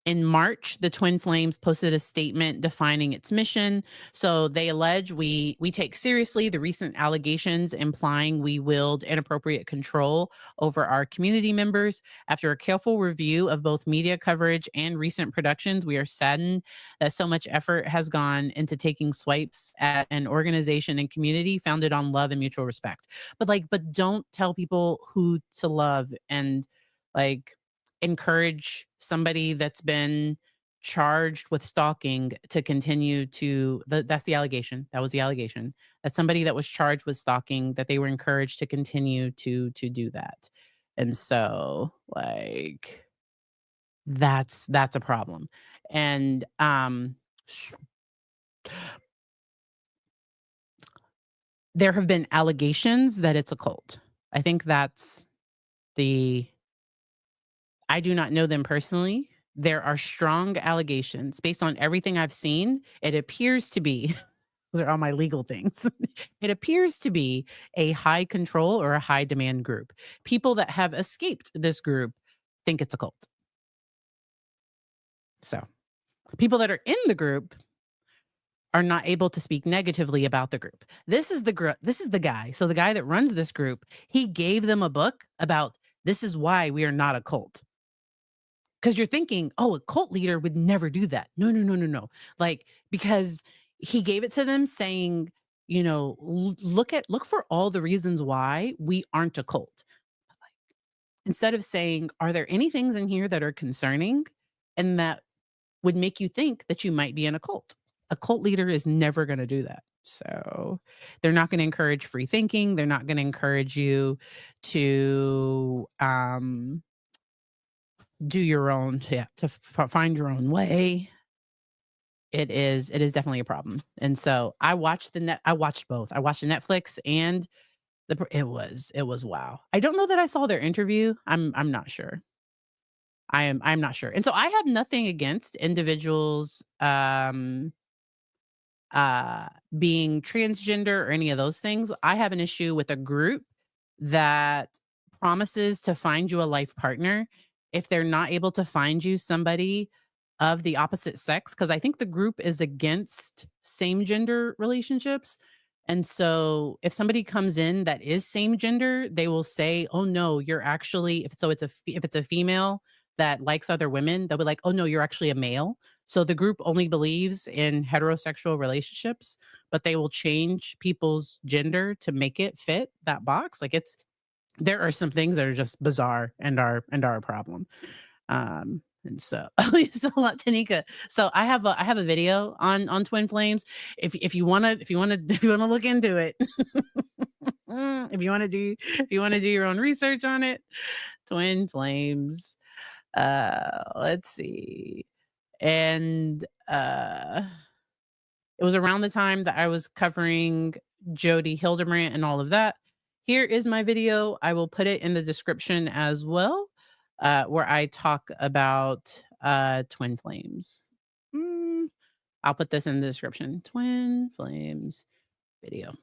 in March, the Twin Flames posted a statement defining its mission. So they allege, we take seriously the recent allegations implying we wield inappropriate control over our community members. After a careful review of both media coverage and recent productions, we are saddened that so much effort has gone into taking swipes at an organization and community founded on love and mutual respect. But don't tell people who to love, and like encourage somebody that's been charged with stalking to continue to, that's the allegation. That was the allegation. That somebody that was charged with stalking, that they were encouraged to continue to do that. And so like that's a problem. And s- there have been allegations that it's a cult. I think that's the I do not know them personally. There are strong allegations based on everything I've seen. It appears to be, those are all my legal things. It appears to be a high control or a high demand group. People that have escaped this group think it's a cult. So people that are in the group are not able to speak negatively about the group. This is the group. This is the guy. So the guy that runs this group, he gave them a book about, this is why we are not a cult. Because you're thinking, oh, a cult leader would never do that. No, no, no, no, no. Like, because he gave it to them saying, look for all the reasons why we aren't a cult. Instead of saying, are there any things in here that are concerning and that would make you think that you might be in a cult? A cult leader is never going to do that. So they're not going to encourage free thinking. They're not going to encourage you to do your own, yeah, to find your own way. It is definitely a problem. And so I watched both. I watched the Netflix and it was wow. I don't know that I saw their interview. I'm not sure. I'm not sure. And so I have nothing against individuals uh being transgender or any of those things. I have an issue with a group that promises to find you a life partner if they're not able to find you somebody of the opposite sex, because I think the group is against same gender relationships. And so if somebody comes in that is same gender, they will say, "Oh no, you're actually," if it's a female that likes other women, they'll be like, "Oh no, you're actually a male." So the group only believes in heterosexual relationships, but they will change people's gender to make it fit that box. Like, there are some things that are just bizarre and are a problem. And so it's a lot, Tanika. So I have a video on twin flames. If you wanna if you wanna look into it, if you wanna do your own research on it, twin flames. Let's see. And it was around the time that I was covering Jody Hildebrandt and all of that. Here is my video. I will put it in the description as well, where I talk about twin flames. Mm, I'll put this in the description. Twin flames video.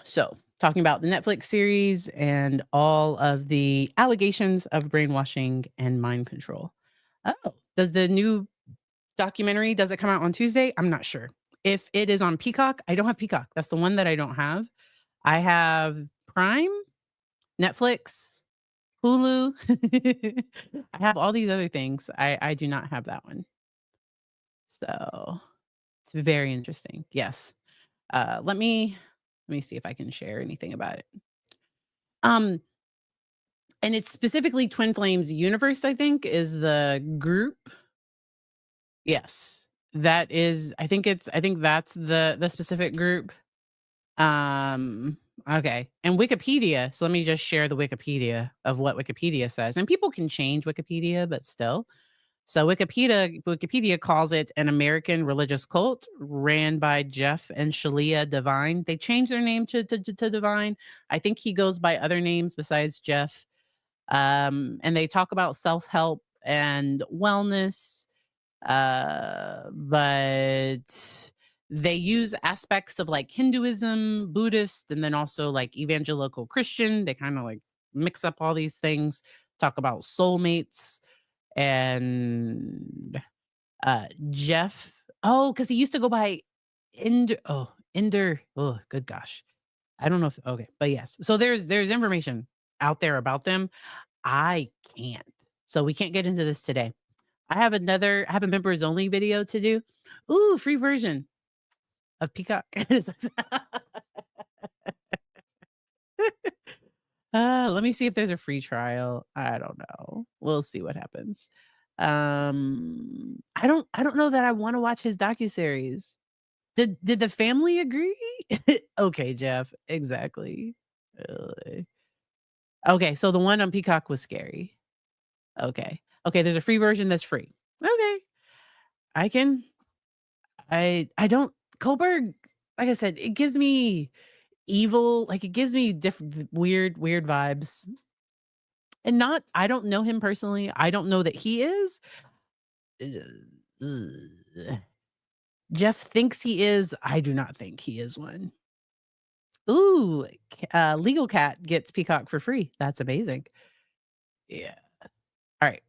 So, talking about the Netflix series and all of the allegations of brainwashing and mind control. Oh, does the new documentary, does it come out on Tuesday? I'm not sure. If it is on Peacock, I don't have Peacock. That's the one that I don't have. I have Prime, Netflix, Hulu. I have all these other things. I do not have that one. So, it's very interesting. Yes. Let me see if I can share anything about it. Um, and it's specifically Twin Flames Universe, I think, is the group. Yes. I think that's the specific group. Um, okay. And Wikipedia. So let me just share the Wikipedia of what Wikipedia says. And people can change Wikipedia, but still. So Wikipedia calls it an American religious cult ran by Jeff and Shalia Divine. They changed their name to Divine. I think he goes by other names besides Jeff. And they talk about self-help and wellness, but they use aspects of like Hinduism, Buddhist, and then also like evangelical Christian. They kind of like mix up all these things, talk about soulmates and Jeff. Oh, because he used to go by Ender. Oh, good gosh. I don't know if okay, but yes. So there's information out there about them. I can't. So we can't get into this today. I have a members only video to do. Ooh, free version of Peacock. Let me see if there's a free trial. I don't know. We'll see what happens. I don't know that I want to watch his docuseries. Did the family agree? Okay, Jeff. Exactly. Really. Okay, so the one on Peacock was scary. Okay. Okay, there's a free version that's free. Okay. I can I don't Kohlberg, like I said, it gives me evil, like it gives me different weird vibes. And not I don't know him personally. I don't know that he is. Ugh. Jeff thinks he is. I do not think he is one. Ooh, Legal Cat gets Peacock for free. That's amazing. Yeah. All right.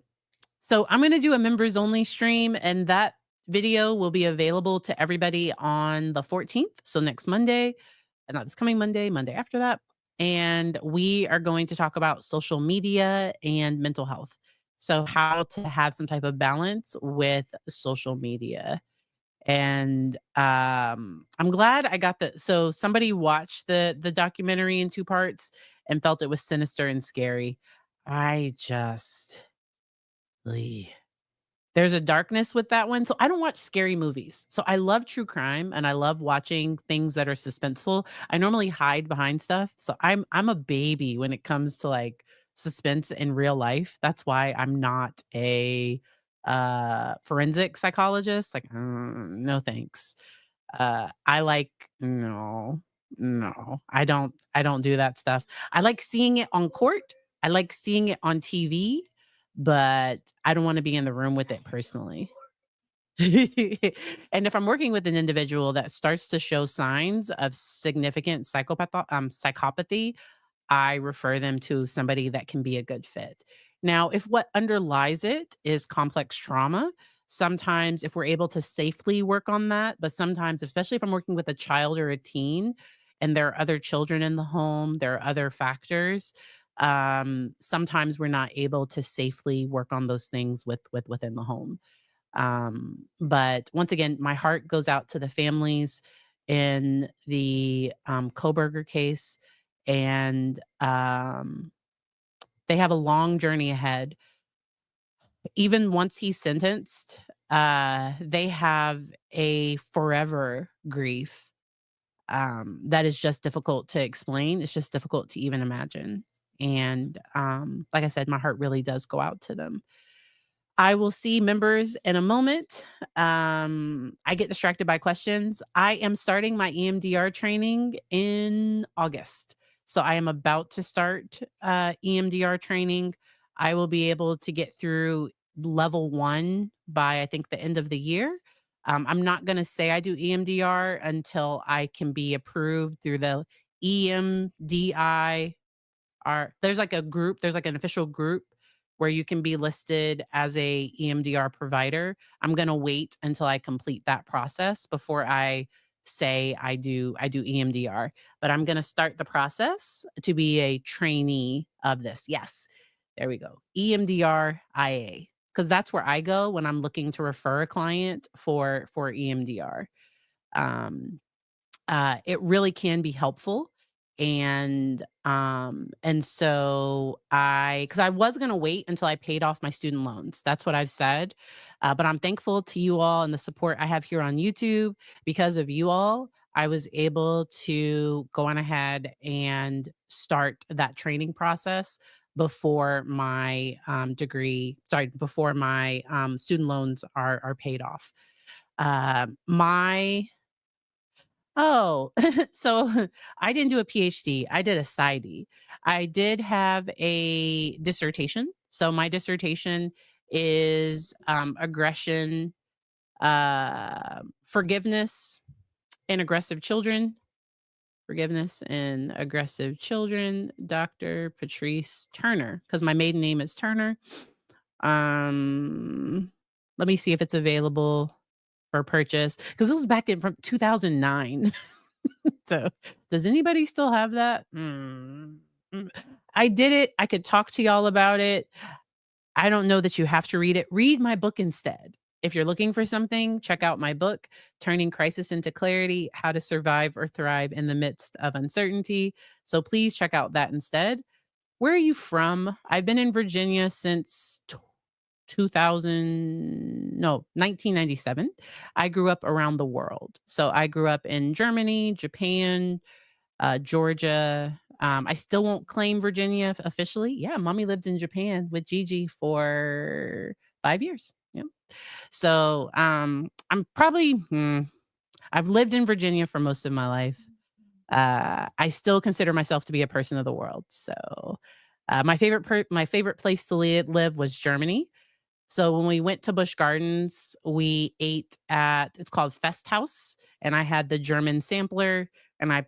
So I'm going to do a members only stream, and that video will be available to everybody on the 14th. So next Monday, and not this coming Monday, Monday after that. And we are going to talk about social media and mental health. So how to have some type of balance with social media. And I'm glad I got the so somebody watched the documentary in two parts and felt it was sinister and scary. I just Ugh. There's a darkness with that one. So I don't watch scary movies. So I love true crime and I love watching things that are suspenseful. I normally hide behind stuff. So I'm a baby when it comes to like suspense in real life. That's why I'm not a forensic psychologist. Like, no thanks. I like no. I don't do that stuff. I like seeing it on court. I like seeing it on TV, but I don't wanna be in the room with it personally. And if I'm working with an individual that starts to show signs of significant psychopathy, I refer them to somebody that can be a good fit. Now, if what underlies it is complex trauma, sometimes if we're able to safely work on that, but sometimes, especially if I'm working with a child or a teen and there are other children in the home, there are other factors, sometimes we're not able to safely work on those things within the home. But once again, my heart goes out to the families in the Kohberger case, and they have a long journey ahead. Even once he's sentenced, they have a forever grief that is just difficult to explain. It's just difficult to even imagine. And like I said, my heart really does go out to them. I will see members in a moment. I get distracted by questions. I am starting my EMDR training in August. So I am about to start EMDR training. I will be able to get through level one by, I think, the end of the year. I'm not going to say I do EMDR until I can be approved through the EMDI there's like a group, there's like an official group where you can be listed as a EMDR provider. I'm gonna wait until I complete that process before I say I do EMDR, but I'm gonna start the process to be a trainee of this. Yes. There we go. EMDR IA. Because that's where I go when I'm looking to refer a client for EMDR. Um, it really can be helpful. And so because I was going to wait until I paid off my student loans. That's what I've said. But I'm thankful to you all and the support I have here on YouTube. Because of you all, I was able to go on ahead and start that training process before my before my student loans are paid off. My Oh, so I didn't do a PhD. I did a PsyD. I did have a dissertation. So my dissertation is aggression, forgiveness in aggressive children. Forgiveness in aggressive children, Dr. Patrice Turner, because my maiden name is Turner. Um, Let me see if it's available for purchase because this was back in from 2009. So, does anybody still have that? Mm. I did it. I could talk to y'all about it. I don't know that you have to read it. Read my book instead. If you're looking for something, check out my book, Turning Crisis into Clarity: How to Survive or Thrive in the Midst of Uncertainty. So please check out that instead. Where are you from? I've been in Virginia since 2000, no, 1997. I grew up around the world. So I grew up in Germany, Japan, Georgia. I still won't claim Virginia officially. Yeah, mommy lived in Japan with Gigi for 5 years. Yeah. So I've lived in Virginia for most of my life. I still consider myself to be a person of the world. So my favorite place to live was Germany. So when we went to Busch Gardens, we ate at it's called Fest House, and I had the German sampler, and I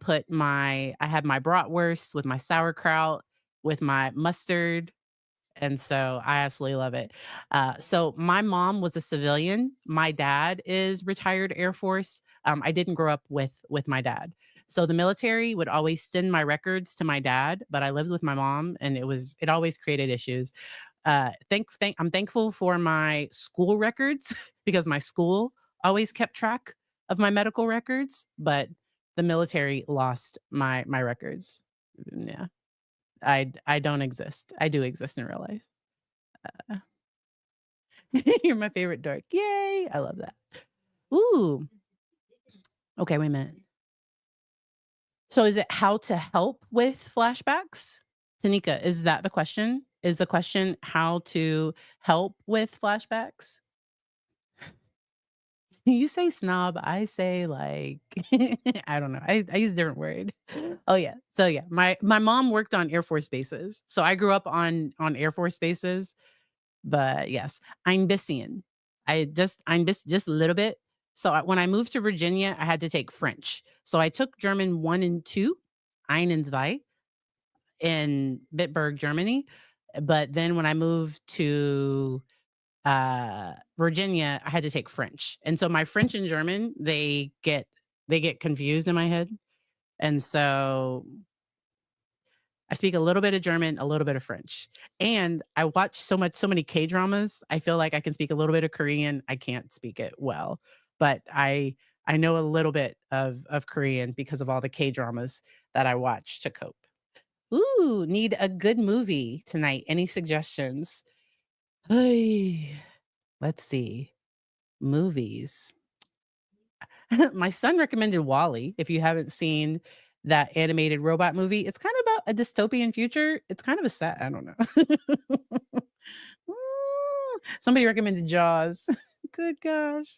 had my bratwurst with my sauerkraut, with my mustard, and so I absolutely love it. So my mom was a civilian. My dad is retired Air Force. I didn't grow up with my dad. So the military would always send my records to my dad, but I lived with my mom, and it always created issues. I'm thankful for my school records because my school always kept track of my medical records, but the military lost my records. Yeah, I don't exist. I do exist in real life. Uh, You're my favorite dork. Yay! I love that. Ooh. Okay, wait a minute. So is it how to help with flashbacks? Tanika, is that the question? Is the question how to help with flashbacks? You say snob, I say like I don't know. I use a different word. Oh yeah. So yeah, my mom worked on Air Force bases. So I grew up on Air Force bases, but yes, ein bisschen. Just a little bit. So when I moved to Virginia, I had to take French. So I took German 1 and 2, ein und zwei, in Bitburg, Germany. But then when I moved to Virginia, I had to take French. And so my French and German, they get confused in my head. And so I speak a little bit of German, a little bit of French. And I watch so many K-dramas. I feel like I can speak a little bit of Korean. I can't speak it well, but I know a little bit of Korean because of all the K-dramas that I watch to cope. Ooh, need a good movie tonight. Any suggestions? Hey, let's see. Movies. My son recommended Wally. If you haven't seen that animated robot movie, it's kind of about a dystopian future. It's kind of a sad, I don't know. Somebody recommended Jaws. Good gosh.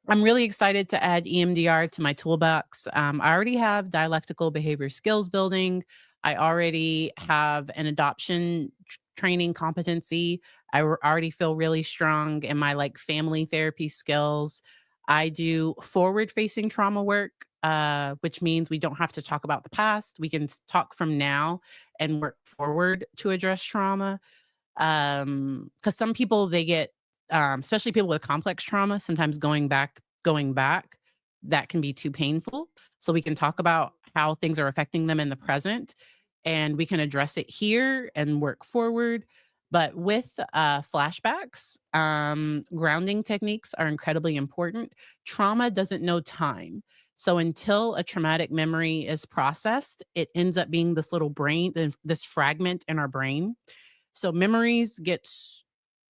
I'm really excited to add EMDR to my toolbox. I already have dialectical behavior skills building. I already have an adoption training competency. Already feel really strong in my like family therapy skills. I do forward facing trauma work, which means we don't have to talk about the past. We can talk from now and work forward to address trauma. Because some people they get, especially people with complex trauma, sometimes going back, that can be too painful. So we can talk about how things are affecting them in the present, and we can address it here and work forward. But with flashbacks, grounding techniques are incredibly important. Trauma doesn't know time. So until a traumatic memory is processed, it ends up being this little brain, this fragment in our brain. So memories get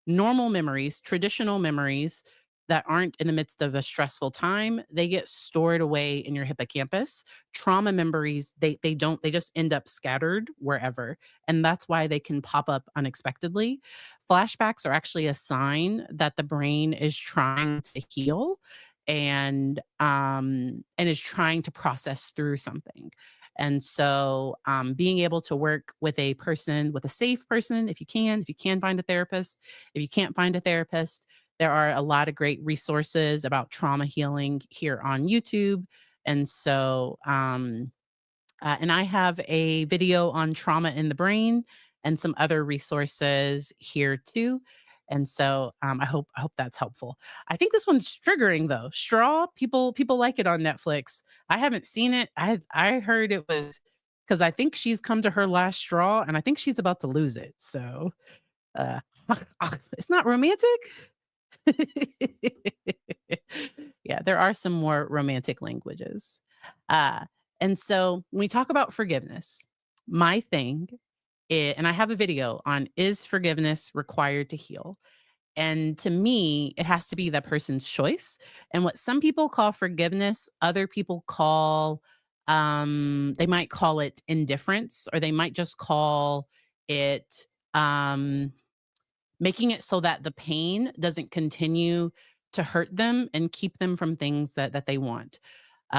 normal memories, traditional memories that aren't in the midst of a stressful time, they get stored away in your hippocampus. Trauma memories, they just end up scattered wherever. And that's why they can pop up unexpectedly. Flashbacks are actually a sign that the brain is trying to heal and is trying to process through something. And so, being able to work with a person, with a safe person, if you can find a therapist, if you can't find a therapist, there are a lot of great resources about trauma healing here on YouTube. And so, and I have a video on trauma in the brain and some other resources here too. And so I hope that's helpful. I think this one's triggering though. Straw, people like it on Netflix. I haven't seen it. I heard it was because I think she's come to her last straw and I think she's about to lose it. So uh it's not romantic. Yeah, there are some more romantic languages. Uh, and so when we talk about forgiveness, my thing, and I have a video on is forgiveness required to heal? And to me, it has to be that person's choice. And what some people call forgiveness, other people call, they might call it indifference, or they might just call it, making it so that the pain doesn't continue to hurt them and keep them from things that they want.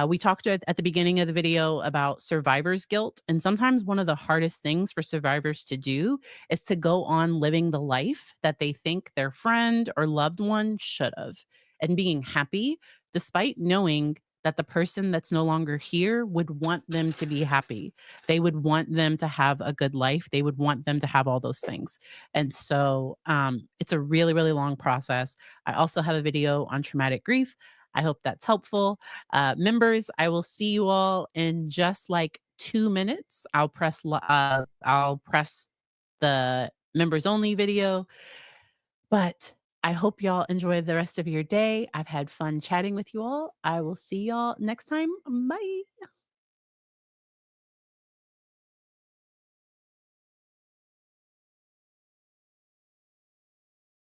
We talked at the beginning of the video about survivor's guilt. And sometimes one of the hardest things for survivors to do is to go on living the life that they think their friend or loved one should have and being happy, despite knowing that the person that's no longer here would want them to be happy. They would want them to have a good life. They would want them to have all those things. And so it's a really, really long process. I also have a video on traumatic grief. I hope that's helpful. Members, I will see you all in just like 2 minutes. I'll press the members only video, but I hope y'all enjoy the rest of your day. I've had fun chatting with you all. I will see y'all next time. Bye.